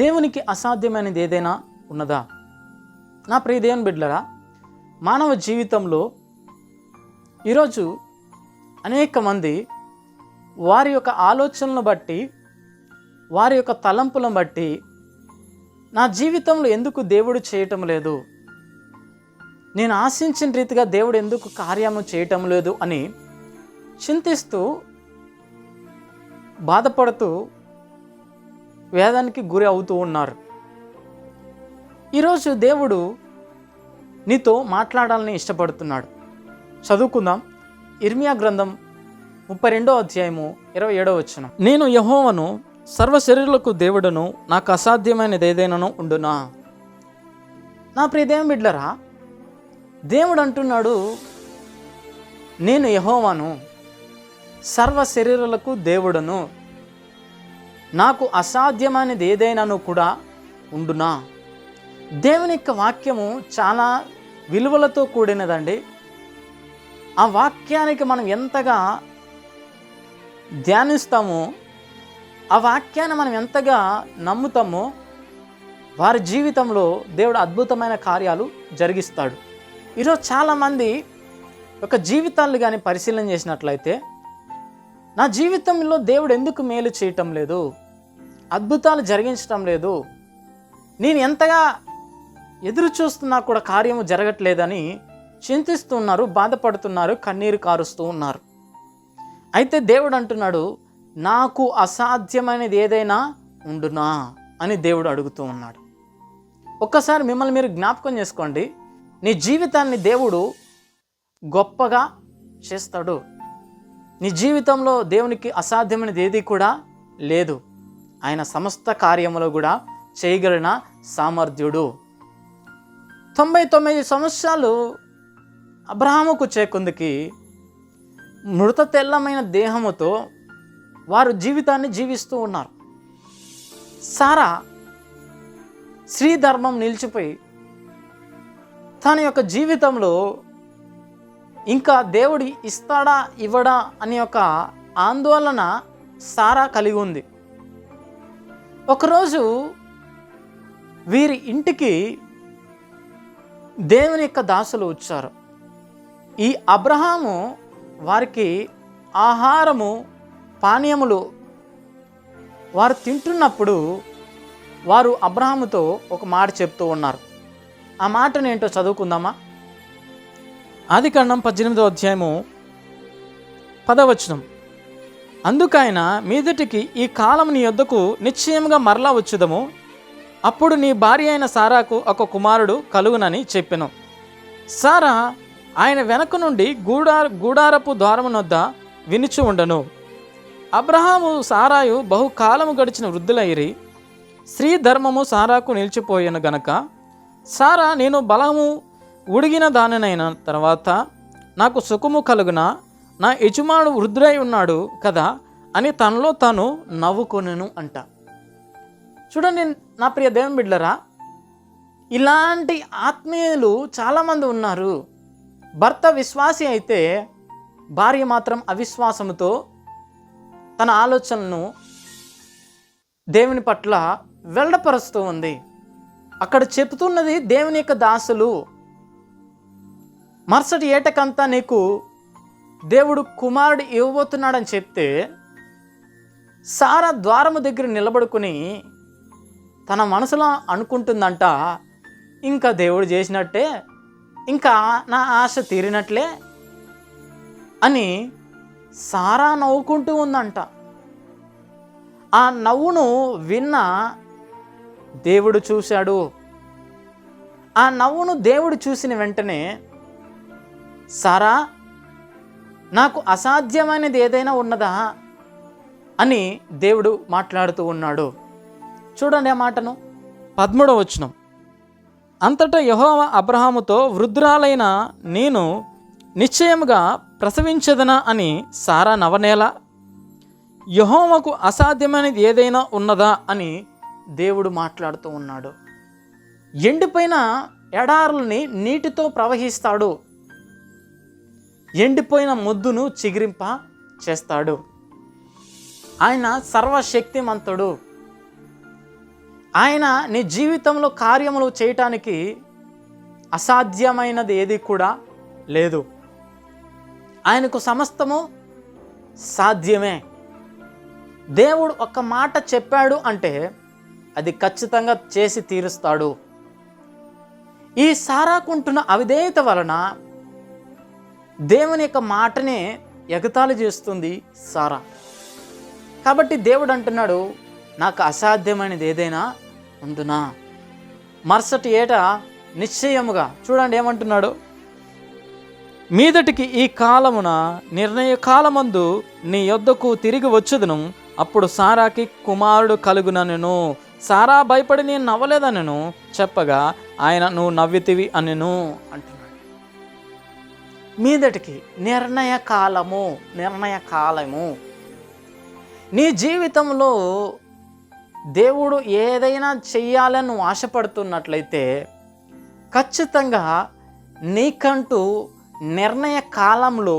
దేవునికి అసాధ్యమైనది ఏదైనా ఉన్నదా? నా ప్రియ దేవుని బిడ్డలారా, మానవ జీవితంలో ఈరోజు అనేక మంది వారి యొక్క ఆలోచనలను బట్టి, వారి యొక్క తలంపులను బట్టి నా జీవితంలో ఎందుకు దేవుడు చేయటం లేదు, నేను ఆశించిన రీతిగా దేవుడు ఎందుకు కార్యము చేయటం లేదు అని చింతిస్తూ బాధపడుతూ వేదానికి గురి అవుతూ ఉన్నారు. ఈరోజు దేవుడు నీతో మాట్లాడాలని ఇష్టపడుతున్నాడు. చదువుకుందాం. ఇర్మియా గ్రంథం 32వ అధ్యాయము 27వ వచనం. నేను యెహోవాను, సర్వశరీరులకు దేవుడను, నాకు అసాధ్యమైనది ఏదైనాను ఉండునా? నా ప్రియ దేవుని బిడ్డలారా, దేవుడు అంటున్నాడు, నేను యెహోవాను, సర్వ శరీరులకు దేవుడను, నాకు అసాధ్యమైనది ఏదైనాను కూడా ఉండునా? దేవుని యొక్క వాక్యము చాలా విలువలతో కూడినదండి. ఆ వాక్యానికి మనం ఎంతగా ధ్యానిస్తామో, ఆ వాక్యాన్ని మనం ఎంతగా నమ్ముతామో, వారి జీవితంలో దేవుడు అద్భుతమైన కార్యాలు జరిగిస్తాడు. ఈరోజు చాలామంది ఒక జీవితాలు కానీ పరిశీలన చేసినట్లయితే, నా జీవితంలో దేవుడు ఎందుకు మేలు చేయటం లేదు, అద్భుతాలు జరిగించటం లేదు, నేను ఎంతగా ఎదురు చూస్తున్నా కూడా కార్యము జరగట్లేదని చింతిస్తున్నారు, బాధపడుతున్నారు, కన్నీరు కారుస్తూ ఉన్నారు. అయితే దేవుడు అంటున్నాడు, నాకు అసాధ్యమైనది ఏదైనా ఉండునా అని దేవుడు అడుగుతూ ఉన్నాడు. ఒక్కసారి మిమ్మల్ని మీరు జ్ఞాపకం చేసుకోండి. నీ జీవితాన్ని దేవుడు గొప్పగా చేస్తాడు. నీ జీవితంలో దేవునికి అసాధ్యమైనది ఏది కూడా లేదు. ఆయన సమస్త కార్యములు కూడా చేయగలిగిన సామర్థ్యుడు. 99 సంవత్సరాలు అబ్రహాముకు చేకుందికి మృత తెల్లమైన దేహముతో వారు జీవితాన్ని జీవిస్తూ ఉన్నారు. సారా స్త్రీ ధర్మం నిలిచిపోయి తన యొక్క జీవితంలో ఇంకా దేవుడు ఇస్తాడా ఇవ్వడా అనే ఒక ఆందోళన సారా కలిగి ఉంది. ఒకరోజు వీరి ఇంటికి దేవుని యొక్క దాసులు వచ్చారు. ఈ అబ్రహాము వారికి ఆహారము, పానీయములు వారు తింటున్నప్పుడు వారు అబ్రహాముతో ఒక మాట చెప్తూ ఉన్నారు. ఆ మాటను ఏంటో చదువుకుందామా? ఆదికాండం 18వ అధ్యాయము 10వ వచనం. అందుకైన మీదటికి ఈ కాలం నీ యొద్దకు నిశ్చయముగా మరలా వచ్చుదము, అప్పుడు నీ భార్య అయిన సారాకు ఒక కుమారుడు కలుగునని చెప్పెను. సారా ఆయన వెనక నుండి గూడారపు ద్వారమునొద్ద వినుచు ఉండను. అబ్రహాము సారాయు బహుకాలము గడిచిన వృద్ధులైరి, స్త్రీ ధర్మము సారాకు నిలిచిపోయాను గనక సారా, నేను బలము ఉడిగిన దానినైన తర్వాత నాకు సుఖము కలుగున, నా యజమానుడు వృద్ధుడై ఉన్నాడు కదా అని తనలో తాను నవ్వుకొనెను అంట. చూడండి నా ప్రియ దేవుని బిడ్డలారా, ఇలాంటి ఆత్మీయులు చాలామంది ఉన్నారు. భర్త విశ్వాసి అయితే భార్య మాత్రం అవిశ్వాసముతో తన ఆలోచనను దేవుని పట్ల వెళ్ళపరుస్తూ ఉంది. అక్కడ చెప్తున్నది దేవుని యొక్క దాసులు, మరుసటి ఏటకంతా నీకు దేవుడు కుమారుడు ఇవ్వబోతున్నాడని చెప్తే సారా ద్వారము దగ్గర నిలబడుకుని తన మనసులో అనుకుంటుందంట, ఇంకా దేవుడు చేసినట్టే, ఇంకా నా ఆశ తీరినట్లే అని సారా నవ్వుకుంటూ ఉందంట. ఆ నవ్వును విన్న దేవుడు చూశాడు. ఆ నవ్వును దేవుడు చూసిన వెంటనే, సారా, నాకు అసాధ్యమైనది ఏదైనా ఉన్నదా అని దేవుడు మాట్లాడుతూ ఉన్నాడు. చూడండి ఆ మాటను. 13వ వచనం. అంతటా యెహోవా అబ్రహాముతో, వృద్ధురాలైన నేను నిశ్చయముగా ప్రసవించదనా అని సారా నవనేలా? యెహోవాకు అసాధ్యమైనది ఏదైనా ఉన్నదా అని దేవుడు మాట్లాడుతూ ఉన్నాడు. ఎండిపోయిన ఎడారుల్ని నీటితో ప్రవహిస్తాడు, ఎండిపోయిన మొద్దును చిగిరింప చేస్తాడు. ఆయన సర్వశక్తిమంతుడు. ఆయన నీ జీవితంలో కార్యములు చేయటానికి అసాధ్యమైనది ఏది కూడా లేదు. ఆయనకు సమస్తము సాధ్యమే. దేవుడు ఒక్క మాట చెప్పాడు అంటే అది ఖచ్చితంగా చేసి తీరుస్తాడు. ఈ సారాకుంటున్న అవిధేయత వలన దేవుని యొక్క మాటనే ఎగతాళి చేస్తుంది సారా. కాబట్టి దేవుడు అంటున్నాడు, నాకు అసాధ్యమైనది ఏదైనా ఉండునా? మరుసటి ఏట నిశ్చయముగా చూడండి ఏమంటున్నాడు, మీదటికి ఈ కాలమున నిర్ణయ కాలమందు నీ యొద్దకు తిరిగి వచ్చుదును, అప్పుడు సారాకి కుమారుడు కలుగుననెను. సారా భయపడి నేను నవ్వలేదనెను చెప్పగా ఆయన నువ్వు నవ్వితివి అనెను అంటున్నాడు. మీదటికి నిర్ణయ కాలము. నీ జీవితంలో దేవుడు ఏదైనా చెయ్యాలని నువ్వు ఆశపడుతున్నట్లయితే ఖచ్చితంగా నీకంటూ నిర్ణయ కాలంలో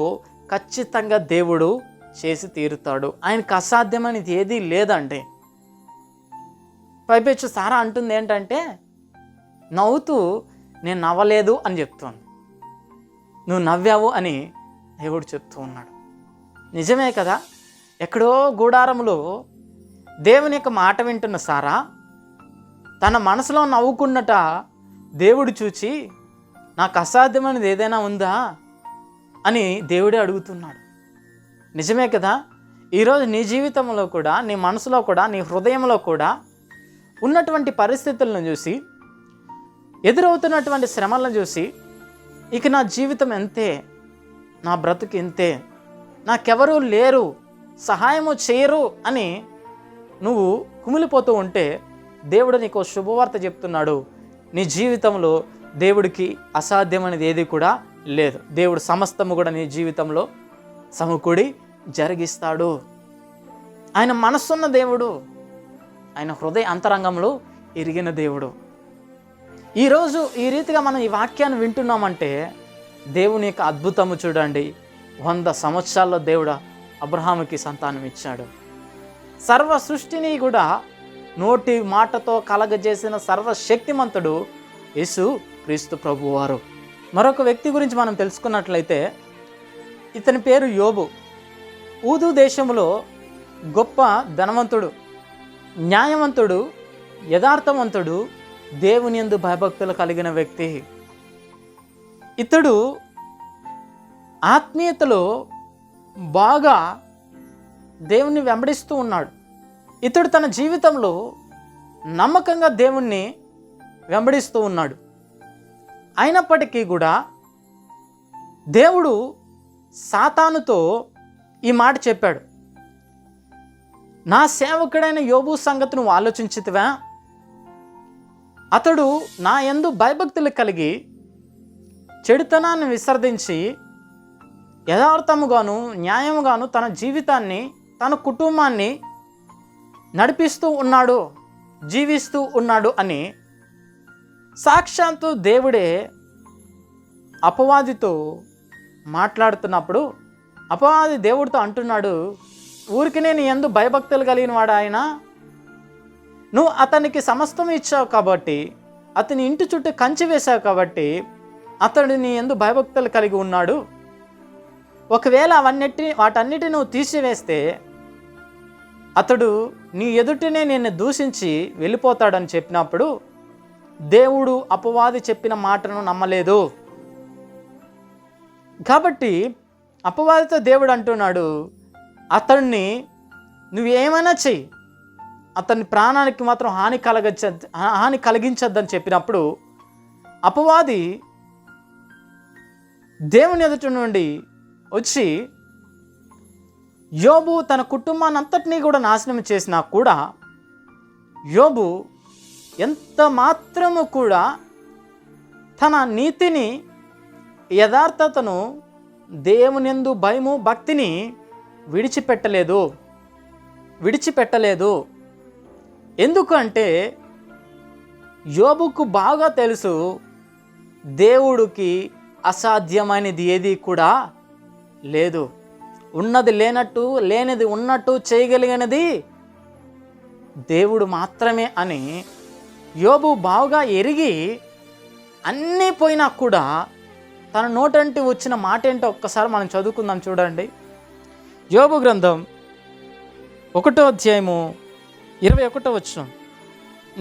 ఖచ్చితంగా దేవుడు చేసి తీరుతాడు. ఆయనకు అసాధ్యమైనది ఏదీ లేదండి. పైపెచ్చు సారా అంటుంది ఏంటంటే, నవ్వుతూ నేను నవ్వలేదు అని చెప్తోంది, నువ్వు నవ్వావు అని దేవుడు చెప్తూ ఉన్నాడు. నిజమే కదా. ఎక్కడో గూడారంలో దేవుని యొక్క మాట వింటున్న సారా తన మనసులో నవ్వుకున్నట దేవుడు చూచి, నాకు అసాధ్యమైనది ఏదైనా ఉందా అని దేవుడే అడుగుతున్నాడు. నిజమే కదా. ఈరోజు నీ జీవితంలో కూడా, నీ మనసులో కూడా, నీ హృదయంలో కూడా ఉన్నటువంటి పరిస్థితులను చూసి, ఎదురవుతున్నటువంటి శ్రమలను చూసి, ఇక నా జీవితం ఎంతే, నా బ్రతుకు ఇంతే, నాకెవరూ లేరు, సహాయము చేయరు అని నువ్వు కుమిలిపోతూ ఉంటే దేవుడు నీకు శుభవార్త చెప్తున్నాడు. నీ జీవితంలో దేవుడికి అసాధ్యమైనది ఏది కూడా లేదు. దేవుడు సమస్తము కూడా నీ జీవితంలో సమకూడి జరిగిస్తాడు. ఆయన మనస్సున్న దేవుడు, ఆయన హృదయ అంతరంగంలో ఎరిగిన దేవుడు. ఈరోజు ఈ రీతిగా మనం ఈ వాక్యాన్ని వింటున్నామంటే దేవుని యొక్క అద్భుతము చూడండి. 100 సంవత్సరాల్లో దేవుడు అబ్రహాముకి సంతానం ఇచ్చాడు. సర్వ సృష్టిని కూడా నోటి మాటతో కలగజేసిన సర్వశక్తిమంతుడు యేసు క్రీస్తు ప్రభువారు. మరొక వ్యక్తి గురించి మనం తెలుసుకున్నట్లయితే ఇతని పేరు యోబు. ఊదు దేశంలో గొప్ప ధనవంతుడు, న్యాయవంతుడు, యథార్థవంతుడు, దేవుని యందు భయభక్తులు కలిగిన వ్యక్తి. ఇతడు ఆత్మీయతలో బాగా దేవుణ్ణి వెంబడిస్తూ ఉన్నాడు. ఇతడు తన జీవితంలో నమ్మకంగా దేవుణ్ణి వెంబడిస్తూ ఉన్నాడు. అయినప్పటికీ కూడా దేవుడు సాతానుతో ఈ మాట చెప్పాడు, నా సేవకుడైన యోబు సంగతి నువ్వు ఆలోచించితివా? అతడు నా యందు భయభక్తులు కలిగి చెడుతనాన్ని విసర్జించి యథార్థముగాను న్యాయముగాను తన జీవితాన్ని, తన కుటుంబాన్ని నడిపిస్తూ ఉన్నాడు, జీవిస్తూ ఉన్నాడు అని సాక్షాత్తు దేవుడే అపవాదితో మాట్లాడుతున్నప్పుడు అపవాది దేవుడితో అంటున్నాడు, ఊరికి నేను యందు భయభక్తులు కలిగిన వాడు ఆయన, నువ్వు అతనికి సమస్తం ఇచ్చావు కాబట్టి, అతని ఇంటి చుట్టూ కంచి వేశావు కాబట్టి అతడు నీ యందు భయభక్తులు కలిగి ఉన్నాడు. ఒకవేళ వాటన్నిటిని నువ్వు తీసివేస్తే అతడు నీ ఎదుటినే నిన్ను దూషించి వెళ్ళిపోతాడని చెప్పినప్పుడు దేవుడు అపవాది చెప్పిన మాటను నమ్మలేదు. కాబట్టి అపవాదితో దేవుడు అంటున్నాడు, అతన్ని నువ్వేమైనా చెయ్యి, అతని ప్రాణానికి మాత్రం హాని కలిగించద్దని చెప్పినప్పుడు అపవాది దేవుని ఎదుటి నుండి వచ్చి యోబు తన కుటుంబాన్ని అంతటినీ కూడా నాశనం చేసినా కూడా యోబు ఎంత మాత్రము కూడా తన నీతిని, యథార్థతను, దేవునియందు భయము, భక్తిని విడిచిపెట్టలేదు. ఎందుకంటే యోబుకు బాగా తెలుసు, దేవుడికి అసాధ్యమైనది ఏది కూడా లేదు. ఉన్నది లేనట్టు, లేనిది ఉన్నట్టు చేయగలిగినది దేవుడు మాత్రమే అని యోబు బావుగా ఎరిగి అన్నీ పోయినా కూడా తన నోటంటి వచ్చిన మాట ఏంటో ఒక్కసారి మనం చదువుకుందాం. చూడండి, యోబు గ్రంథం 1వ అధ్యాయము 21వ వచనం.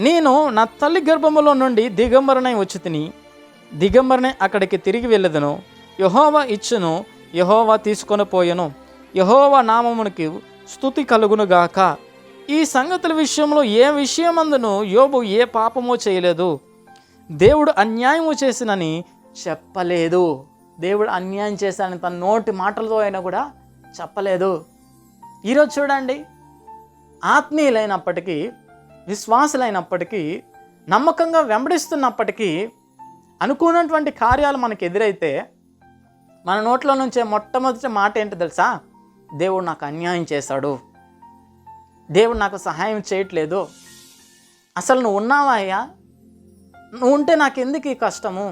నేను నా తల్లి గర్భములో నుండి దిగంబరనై వచ్చి తిని దిగంబరనై అక్కడికి తిరిగి వెళ్ళదను. యెహోవా ఇచ్చును, యెహోవా తీసుకొని పోయెను, యెహోవా నామమునికి స్తుతి కలుగునుగాక. ఈ సంగతుల విషయంలో ఏ విషయమందును యోబు ఏ పాపమో చేయలేదు, దేవుడు అన్యాయము చేసినని చెప్పలేదు. దేవుడు అన్యాయం చేశానని తన నోటి మాటలతో అయినా కూడా చెప్పలేదు. ఈరోజు చూడండి, ఆత్మీయులైనప్పటికీ, విశ్వాసులైనప్పటికీ, నమ్మకంగా వెంబడిస్తున్నప్పటికీ అనుకున్నటువంటి కార్యాలు మనకు ఎదురైతే మన నోట్లో నుంచే మొట్టమొదటి మాట ఏంటి తెలుసా? దేవుడు నాకు అన్యాయం చేశాడు, దేవుడు నాకు సహాయం చేయట్లేదు, అసలు నువ్వు ఉన్నావా అయ్యా, నువ్వు ఉంటే నాకు ఎందుకు ఈ కష్టము,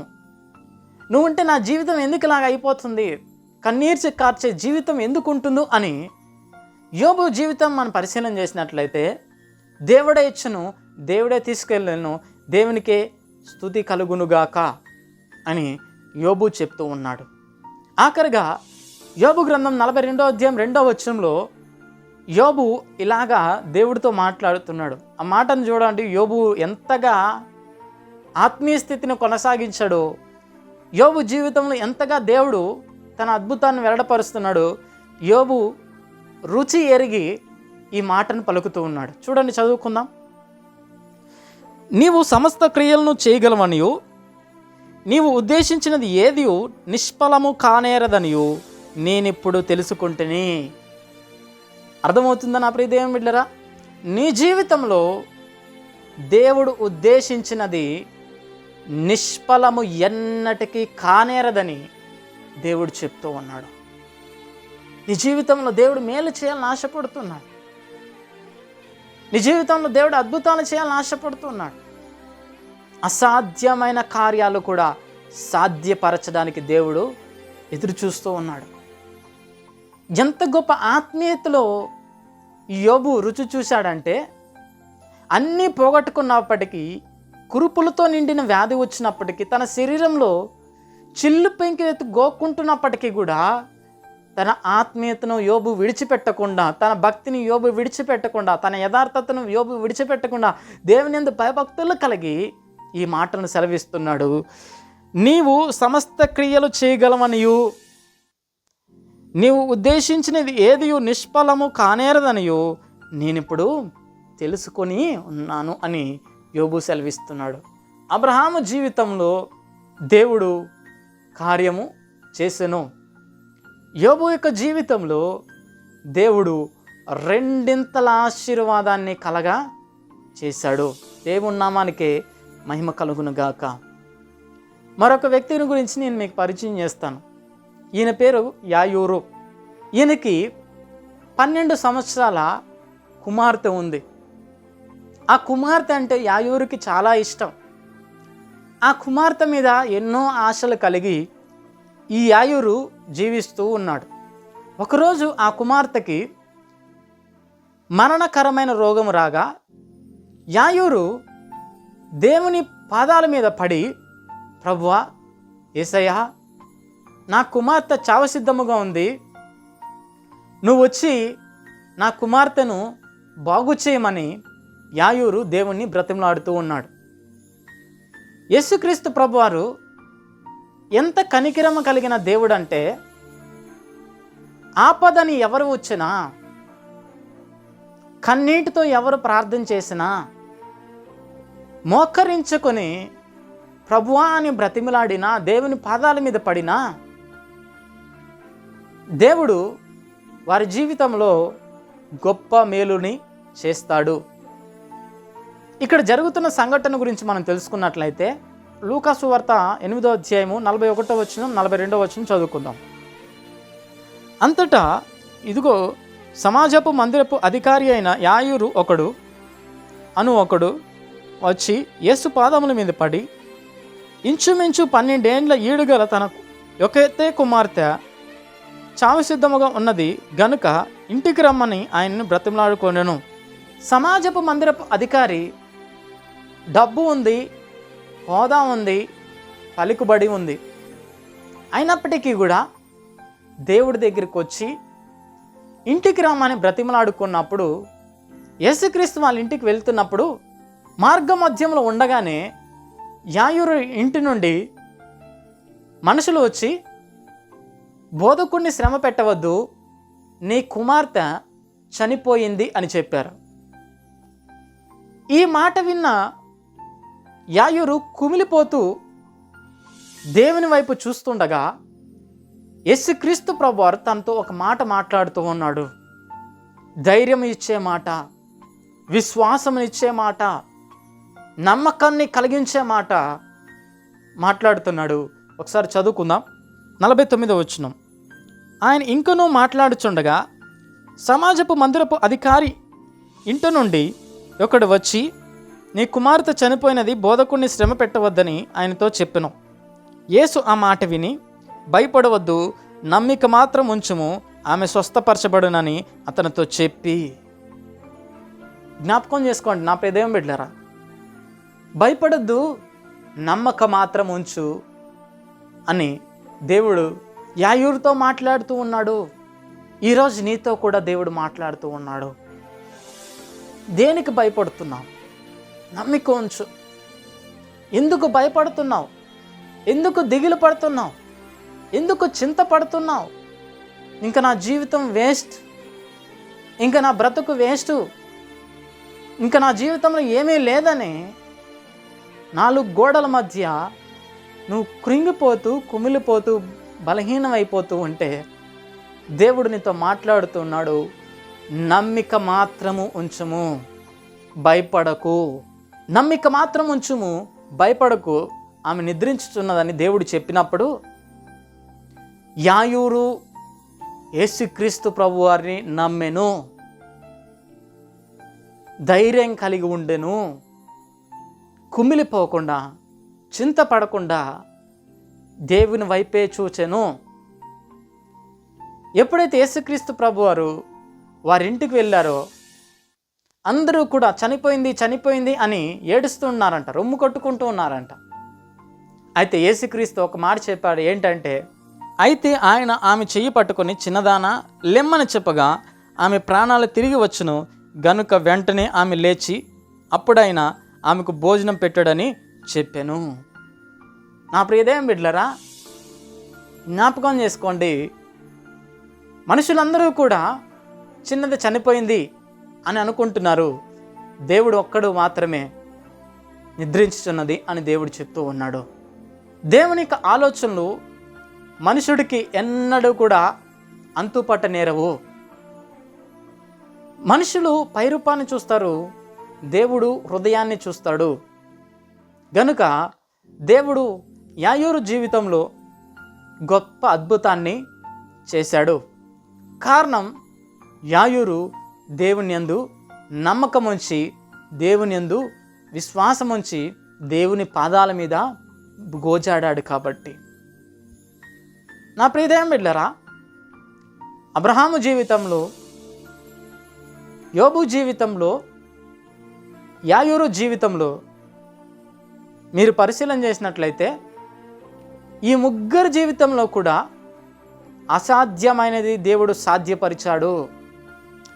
నువ్వు ఉంటే నా జీవితం ఎందుకు ఇలాగ అయిపోతుంది, కన్నీర్చి కార్చే జీవితం ఎందుకు ఉంటుందో అని యోబు జీవితం మనం పరిశీలన చేసినట్లయితే దేవుడే ఇచ్చును, దేవుడే తీసుకెళ్ళను, దేవునికే స్తుతి కలుగునుగాక అని యోబు చెప్తూ ఉన్నాడు. ఆఖరిగా యోబు గ్రంథం 42వ అధ్యాయం 2వ వచనంలో యోబు ఇలాగా దేవుడితో మాట్లాడుతున్నాడు. ఆ మాటను చూడండి, యోబు ఎంతగా ఆత్మీయ స్థితిని కొనసాగించాడు, యోబు జీవితంలో ఎంతగా దేవుడు తన అద్భుతాన్ని వెల్లడపరుస్తున్నాడు. యోబు రుచి ఎరిగి ఈ మాటను పలుకుతూ ఉన్నాడు. చూడండి, చదువుకుందాం. నీవు సమస్త క్రియలను చేయగలవనియు, నీవు ఉద్దేశించినది ఏది నిష్ఫలము కానేరదనియు నేనిప్పుడు తెలుసుకుంటుని. అర్థమవుతుందా నా ప్రియ దేవుని బిడ్డలారా? నీ జీవితంలో దేవుడు ఉద్దేశించినది నిష్ఫలము ఎన్నటికీ కానేరదని దేవుడు చెప్తూ ఉన్నాడు. నీ జీవితంలో దేవుడు మేలు చేయాలని ఆశపడుతున్నాడు. నీ జీవితంలో దేవుడు అద్భుతాలు చేయాలని ఆశపడుతున్నాడు. అసాధ్యమైన కార్యాలు కూడా సాధ్యపరచడానికి దేవుడు ఎదురు చూస్తూ ఉన్నాడు. ఎంత గొప్ప ఆత్మీయతలో యోబు రుచి చూశాడంటే, అన్నీ పోగొట్టుకున్నప్పటికీ, కురుపులతో నిండిన వ్యాధి వచ్చినప్పటికీ, తన శరీరంలో చిల్లు పెంకి గోక్కుంటున్నప్పటికీ కూడా తన ఆత్మీయతను యోబు విడిచిపెట్టకుండా, తన భక్తిని యోబు విడిచిపెట్టకుండా, తన యథార్థతను యోబు విడిచిపెట్టకుండా దేవుని యందు భయభక్తులు కలిగి ఈ మాటను సెలవిస్తున్నాడు. నీవు సమస్త క్రియలు చేయగలవనియు, నీవు ఉద్దేశించినది ఏది నిష్ఫలము కానేరదనియు నేనిప్పుడు తెలుసుకొని ఉన్నాను అని యోబు సెలవిస్తున్నాడు. అబ్రహాము జీవితంలో దేవుడు కార్యము చేసెను. యోబు యొక్క జీవితంలో దేవుడు రెండింతల ఆశీర్వాదాన్ని కలగా చేశాడు. దేవుని నామానికే మహిమ కలుగునుగాక. మరొక వ్యక్తిని గురించి నేను మీకు పరిచయం చేస్తాను. ఈయన పేరు యాయూరు. ఈయనకి 12 సంవత్సరాల కుమార్తె ఉంది. ఆ కుమార్తె అంటే యాయూరుకి చాలా ఇష్టం. ఆ కుమార్తె మీద ఎన్నో ఆశలు కలిగి ఈ యాయూరు జీవిస్తూ ఉన్నాడు. ఒకరోజు ఆ కుమార్తెకి మరణకరమైన రోగం రాగా యాయూరు దేవుని పాదాల మీద పడి, ప్రభువా, యేసయ్యా, నా కుమార్తె చావసిద్ధముగా ఉంది, నువ్వు వచ్చి నా కుమార్తెను బాగు చేయమని యాయూరు దేవుణ్ణి బ్రతిమలాడుతూ ఉన్నాడు. యేసుక్రీస్తు ప్రభువారు ఎంత కనికరమ కలిగిన దేవుడు అంటే, ఆపదని ఎవరు వచ్చినా, కన్నీటితో ఎవరు ప్రార్థన చేసినా మోకరించుకొని ప్రభువా అని బ్రతిమలాడినా, దేవుని పాదాల మీద పడినా దేవుడు వారి జీవితంలో గొప్ప మేలుని చేస్తాడు. ఇక్కడ జరుగుతున్న సంఘటన గురించి మనం తెలుసుకున్నట్లయితే లూకా సువార్త 8వ అధ్యాయము 41వ వచనం 42వ వచనం చదువుకుందాం. అంతటా ఇదిగో సమాజపు మందిరపు అధికారి అయిన యాయూరు ఒకడు వచ్చి యేసు పాదముల మీద పడి, ఇంచుమించు 12 ఏండ్ల ఈడుగల తన యొక్కతే కుమార్తె చావు సిద్ధముగా ఉన్నది గనుక ఇంటికి రమ్మని ఆయన్ని బ్రతిమలాడుకొనెను. సమాజపు మందిరపు అధికారి డబ్బు ఉంది, హోదా ఉంది, పలుకుబడి ఉంది. అయినప్పటికీ కూడా దేవుడి దగ్గరికి వచ్చి ఇంటికి రమ్మని బ్రతిమలాడుకున్నప్పుడు, యేసుక్రీస్తు వాళ్ళ ఇంటికి వెళ్తున్నప్పుడు మార్గ మధ్యంలో ఉండగానే యాయూరు ఇంటి నుండి మనుషులు వచ్చి, బోధకుడిని శ్రమ పెట్టవద్దు, నీ కుమార్తె చనిపోయింది అని చెప్పారు. ఈ మాట విన్న యాయూరు కుమిలిపోతూ దేవుని వైపు చూస్తుండగా యేసుక్రీస్తు ప్రభువారు తనతో ఒక మాట మాట్లాడుతూ ఉన్నాడు. ధైర్యం ఇచ్చే మాట, విశ్వాసం ఇచ్చే మాట, నమ్మకాన్ని కలిగించే మాట మాట్లాడుతున్నాడు. ఒకసారి చదువుకుందాం. 49వ వచనం. ఆయన ఇంకనూ మాట్లాడుచుండగా సమాజపు మందిరపు అధికారి ఇంటి నుండి ఒకడు వచ్చి, నీ కుమార్తె చనిపోయినది, బోధకుడిని శ్రమ పెట్టవద్దని ఆయనతో చెప్పెను. యేసు ఆ మాట విని, భయపడవద్దు, నమ్మిక మాత్రం ఉంచుము, ఆమె స్వస్థపరచబడునని అతనితో చెప్పి. జ్ఞాపకం చేసుకోండి నా ప్రియదేవం బిడ్డలారా, భయపడద్దు, నమ్మక మాత్రం ఉంచు అని దేవుడు యాయూరుతో మాట్లాడుతూ ఉన్నాడు. ఈరోజు నీతో కూడా దేవుడు మాట్లాడుతూ ఉన్నాడు. దేనికి భయపడుతున్నావు? నమ్మిక ఉంచు. ఎందుకు భయపడుతున్నావు? ఎందుకు దిగులు పడుతున్నావు? ఎందుకు చింతపడుతున్నావు? ఇంకా నా జీవితం వేస్ట్, ఇంకా నా బ్రతుకు వేస్ట్, ఇంకా నా జీవితంలో ఏమీ లేదని 4 గోడల మధ్య నువ్వు కృంగిపోతూ, కుమిలిపోతూ, బలహీనమైపోతూ ఉంటే దేవుడు నీతో మాట్లాడుతున్నాడు. నమ్మిక మాత్రము ఉంచుము, భయపడకు. నమ్మిక మాత్రం ఉంచుము, భయపడకు, ఆమె నిద్రించుచున్నదని దేవుడు చెప్పినప్పుడు యాయూరు యేసుక్రీస్తు ప్రభువారిని నమ్మెను, ధైర్యం కలిగి ఉండెను, కుమిలిపోకుండా, చింతపడకుండా దేవుని వైపే చూచెను. ఎప్పుడైతే యేసుక్రీస్తు ప్రభువారు వారింటికి వెళ్ళారో అందరూ కూడా చనిపోయింది చనిపోయింది అని ఏడుస్తూ ఉన్నారంట, రొమ్ము కొట్టుకుంటూ ఉన్నారంట. అయితే యేసుక్రీస్తు ఒక మాట చెప్పాడు. ఏంటంటే, అయితే ఆయన ఆమె చెయ్యి పట్టుకొని, చిన్నదానా లెమ్మని చెప్పగా ఆమె ప్రాణాలు తిరిగి వచ్చును గనుక వెంటనే ఆమె లేచి అప్పుడైనా ఆమెకు భోజనం పెట్టాడని చెప్పాను. నా ప్రియదేవం బిడ్డలారా, జ్ఞాపకం చేసుకోండి, మనుషులందరూ కూడా చిన్నది చనిపోయింది అని అనుకుంటున్నారు. దేవుడు ఒక్కడు మాత్రమే నిద్రించుచున్నది అని దేవుడు చెప్తూ ఉన్నాడు. దేవుని యొక్క ఆలోచనలు మనుషుడికి ఎన్నడూ కూడా అంతుపట్టనేరవు. మనుషులు పైరూపాన్ని చూస్తారు, దేవుడు హృదయాన్ని చూస్తాడు. గనుక దేవుడు యాయూరు జీవితంలో గొప్ప అద్భుతాన్ని చేశాడు. కారణం, యాయూరు దేవుని యందు నమ్మకం ఉంచి, దేవుని యందు విశ్వాసం ఉంచి, దేవుని పాదాల మీద గోజాడాడు కాబట్టి. నా ప్రియదేవం బిడ్డలారా, అబ్రహాము జీవితంలో, యోబు జీవితంలో, యాయూరు జీవితంలో మీరు పరిశీలన చేసినట్లయితే ఈ ముగ్గురు జీవితంలో కూడా అసాధ్యమైనది దేవుడు సాధ్యపరిచాడు.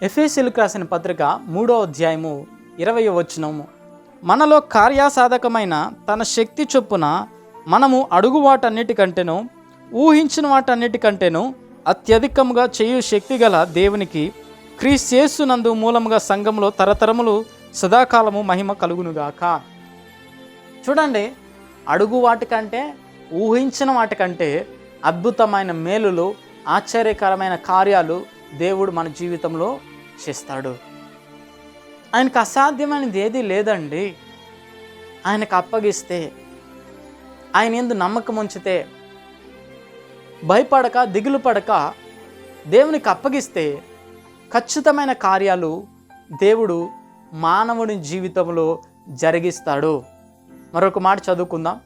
ఎఫెసీయులకు రాసిన పత్రిక 3వ అధ్యాయము 20వ వచనము. మనలో కార్యసాధకమైన తన శక్తి చొప్పున మనము అడుగు వాటన్నిటికంటేను ఊహించిన వాటన్నిటికంటేను అత్యధికంగా చేయు శక్తి గల దేవునికి క్రీస్తు యేసునందు మూలముగా సంఘంలో తరతరములు సదాకాలము మహిమ కలుగునుగాక. చూడండి, అడుగు వాటికంటే, ఊహించిన వాటికంటే అద్భుతమైన మేలులు, ఆశ్చర్యకరమైన కార్యాలు దేవుడు మన జీవితంలో చేస్తాడు. ఆయనకు అసాధ్యమైనది ఏదీ లేదండి. ఆయనకు అప్పగిస్తే, ఆయన యందు నమ్మకం ఉంచితే, భయపడక దిగులు పడక దేవునికి అప్పగిస్తే ఖచ్చితమైన కార్యాలు దేవుడు మానవుని జీవితంలో జరిగిస్తాడు. మరొక మాట చదువుకుందాం.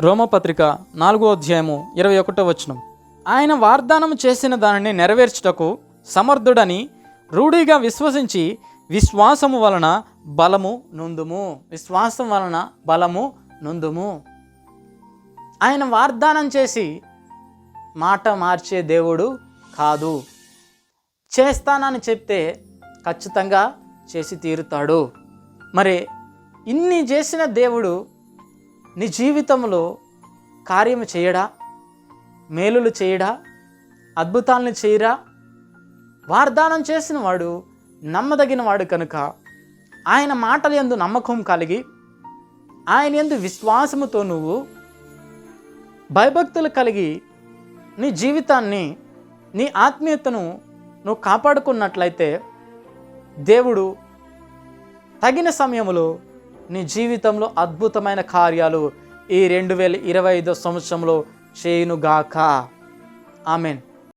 రోమపత్రిక 4వ అధ్యాయము 21వ వచనం. ఆయన వాగ్దానం చేసిన దానిని నెరవేర్చుటకు సమర్థుడని రూఢిగా విశ్వసించి విశ్వాసము వలన బలము నొందుము. విశ్వాసం వలన బలము నొందుము. ఆయన వాగ్దానం చేసి మాట మార్చే దేవుడు కాదు. చేస్తానని చెప్తే ఖచ్చితంగా చేసి తీరుతాడు. మరి ఇన్ని చేసిన దేవుడు నీ జీవితంలో కార్యము చేయడా? మేలులు చేయడా? అద్భుతాలను చేయరా? వాగ్దానం చేసిన వాడు నమ్మదగిన వాడు కనుక ఆయన మాటల యందు నమ్మకం కలిగి ఆయన యందు విశ్వాసముతో నువ్వు భయభక్తులు కలిగి నీ జీవితాన్ని, నీ ఆత్మీయతను నువ్వు కాపాడుకున్నట్లయితే దేవుడు తగిన సమయంలో నీ జీవితంలో అద్భుతమైన కార్యాలు ఈ 2025 సంవత్సరంలో చేయునుగాక. ఆమెన్.